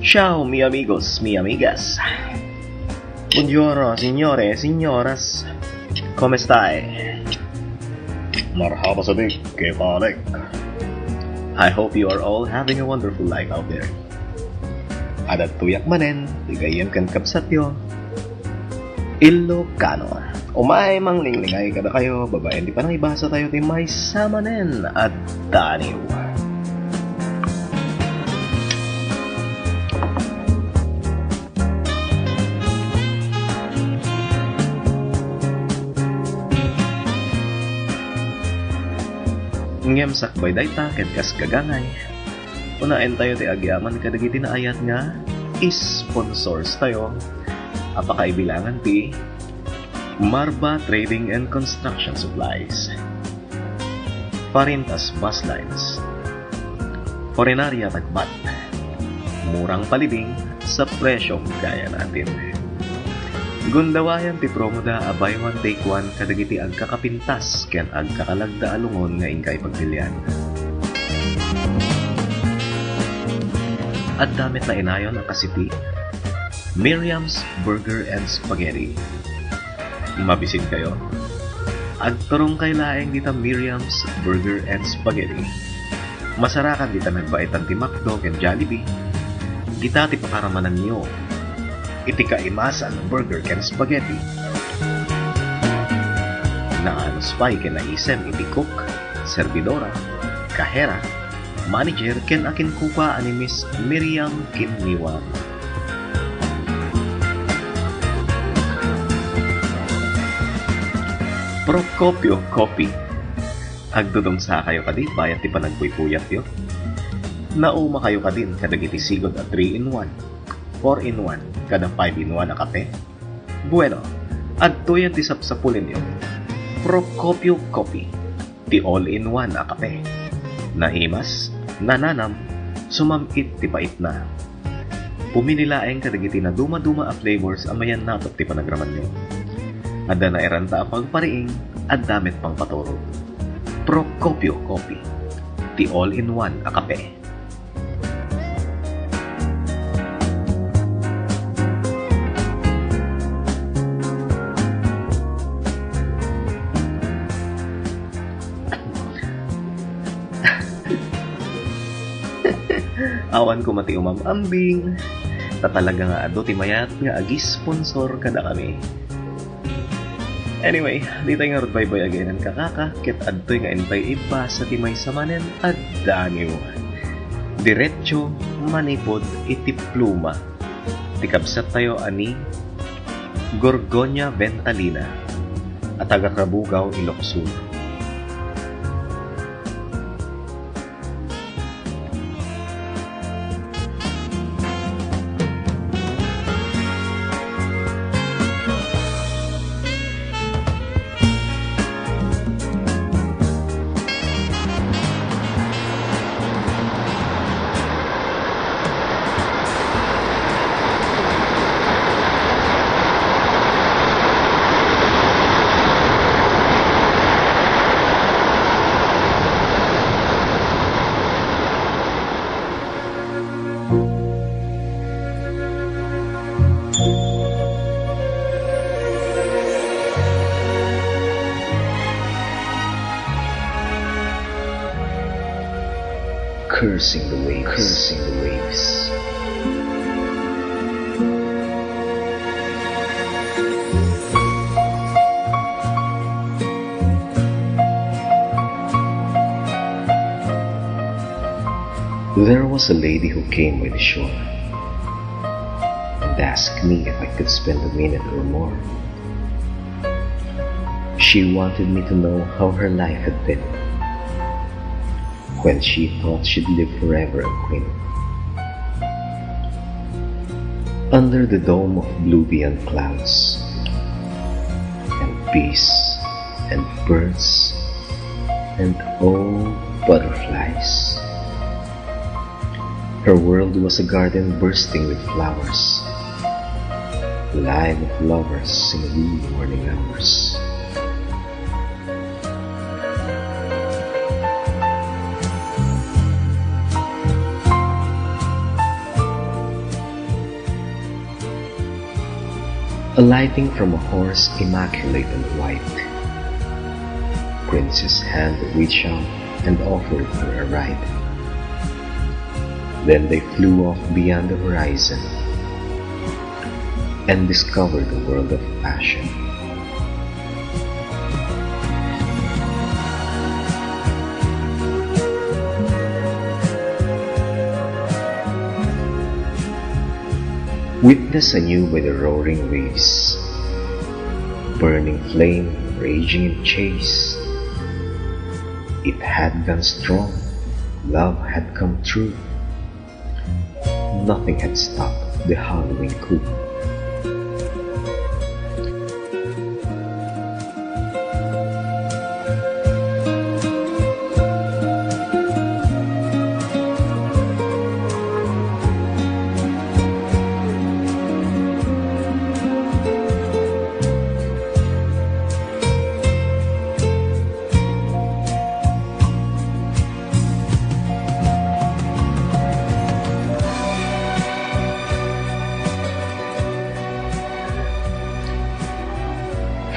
Ciao mi amigos, mi amigas. Buongiorno signore, signoras. Come stai? Marhaba sadik, kebalik. I hope you are all having a wonderful life out there. Adat tuyak manen, ligayem kan kapsatyo. Ilocano. Umay mang linglingay kada kayo, babae di pa nang ibasa tayo ti may samanen at daniw. Ngem sakbay dayta ket kas gagangay. Unaen tayo ti agyaman kadagiti na ayat nga sponsors tayo. Apakaibilangan ti Marba Trading and Construction Supplies, Parintas Bus Lines, Forenaria Tagbat, murang palibing sa presyong kaya natin. Gundawayan ti promoda a buy one take one kadagiti agkakapintas ken agkakalagda alungon nga ingkay pagpilian. At damit na inayon ang kasiti Miriam's Burger and Spaghetti. Mabisin kayo. Agturong kay laeng dita Miriam's Burger and Spaghetti. Masarakan dita nagbaitan ti McDo ken Jollibee. Dita ti pakaramanan niyo. Iti kaimasan ng burger ken spaghetti. Naanos pa'y kinaisem iti cook, servidora, kahera, manager ken akin kupa ani Miss Miriam Kinniwang. Procopio Coffee. Agdudong sa kayo kadi bayan ti panagpuypuyat yo. Nauma kayo kadin kadagiti sigod a 3-in-1, 4-in-1, kada 5-in-1 na kape. Bueno, adto yan ti sapsapulin yo. Procopio Coffee, ti all-in-1 na kape. Nahimas, nananam, sumamit ti pait na. Puminilaeng kadagiti na duma-duma a flavors amayan natot ti panagraman nyo. Adda na eranta pagpariing, at damit pang patoro. Procopio Coffee, ti all-in-1 na kape. Awan ko mati umamambing, tatalaga nga ado ti mayat nga agis sponsor kada kami. Anyway, di tayo nga rudbay-bay again ang kakaka, ket adtoy nga intay iba sa ti may samanen at daniw. Diretso, manipod, iti pluma. Tikabsat tayo ani Gorgonia Ventalina at taga-Krabugaw, Ilocos. Cursing the waves. There was a lady who came by the shore and asked me if I could spend a minute or more. She wanted me to know how her life had been when she thought she'd live forever a queen. Under the dome of blue beyond clouds, and bees, and birds, and all butterflies. Her world was a garden bursting with flowers, alive with lovers in the wee morning hours. Alighting from a horse immaculate and white, Prince's hand reached out and offered her a ride. Then they flew off beyond the horizon and discovered the world of passion. Witness anew by the roaring waves, burning flame raging in chase. It had gone strong, love had come true. Nothing had stopped the Halloween coup.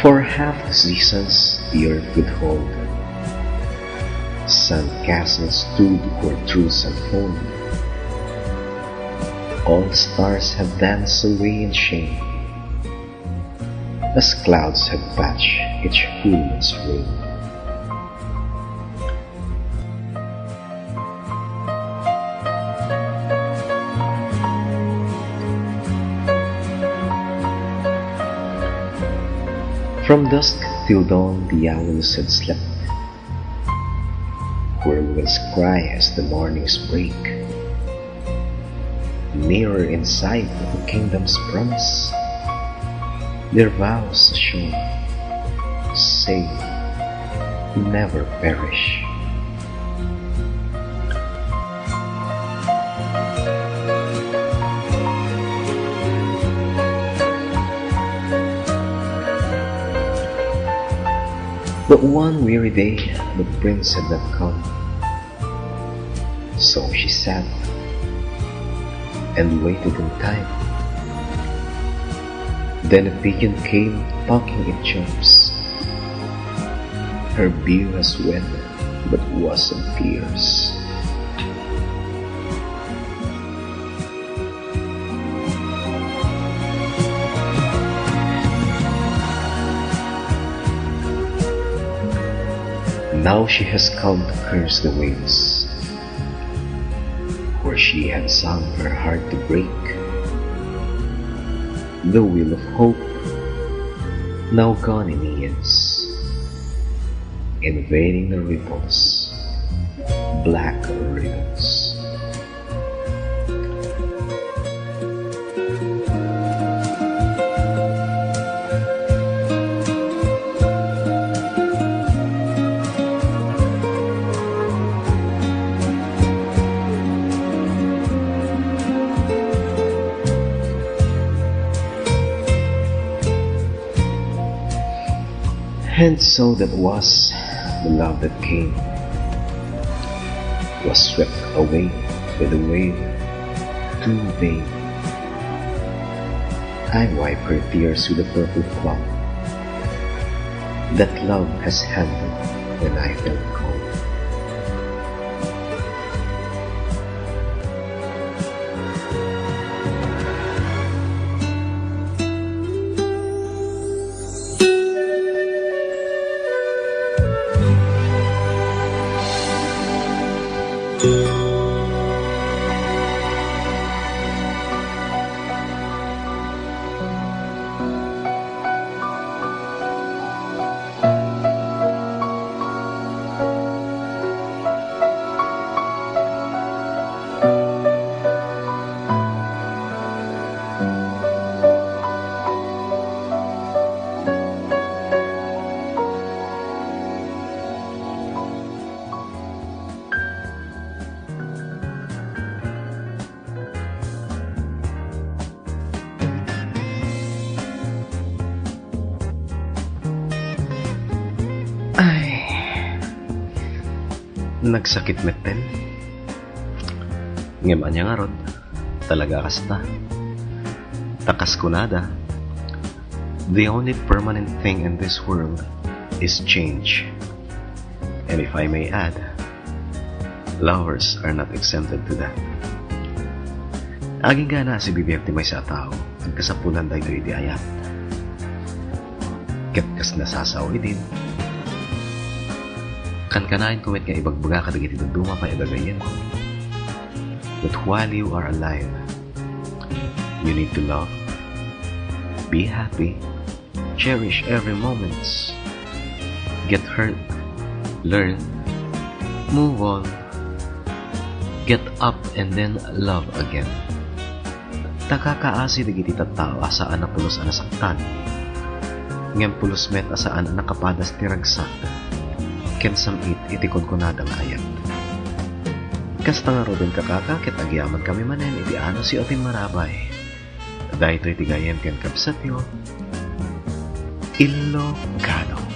For half the seasons the earth could hold, sand castles stood where truths unfold. All stars have danced away in shame, as clouds have patched each full moon's rain. From dusk till dawn the owls had slept, whirlwinds cry as the mornings break. Nearer in sight of the kingdom's promise, their vows assure, say, never perish. But one weary day the prince had not come, so she sat and waited in time. Then a pigeon came talking in chirps. Her bill was wet but wasn't tears. Now she has come to curse the waves, where she had sung her heart to break. The wheel of hope, now gone in eons, invading the ripples, black ribbons. And so that was the love that came, was swept away by the wave, too vain. I wipe her tears with a purple cloth that love has handled when I felt cold. Nagsakit metten. Ngem anya nga rod, talaga kasta. Takas kunada, The only permanent thing in this world is change. And if I may add, lovers are not exempted to that. Aging gana si bibiyagti may sa tao, ang kasapulan dahi ito iti ayat. Katkas nasasawi din. Kan-kanain kumit nga ibagbaga kadag iti duduma pa idagayin ko. But while you are alive, you need to love, be happy, cherish every moment, get hurt, learn, move on, get up and then love again. Takakaasi dagiti tattao asaan na pulos ang nasaktan. Ngem pulos met asaan ang nakapadas ti ragsak. Ken samit iti kunkunadang ayat. Kasta nga Robin kakakakit agyaman kami manen iti ano si Otin Marabay. Dahil ito'y tigayem ken kapsat yo, Ilocano.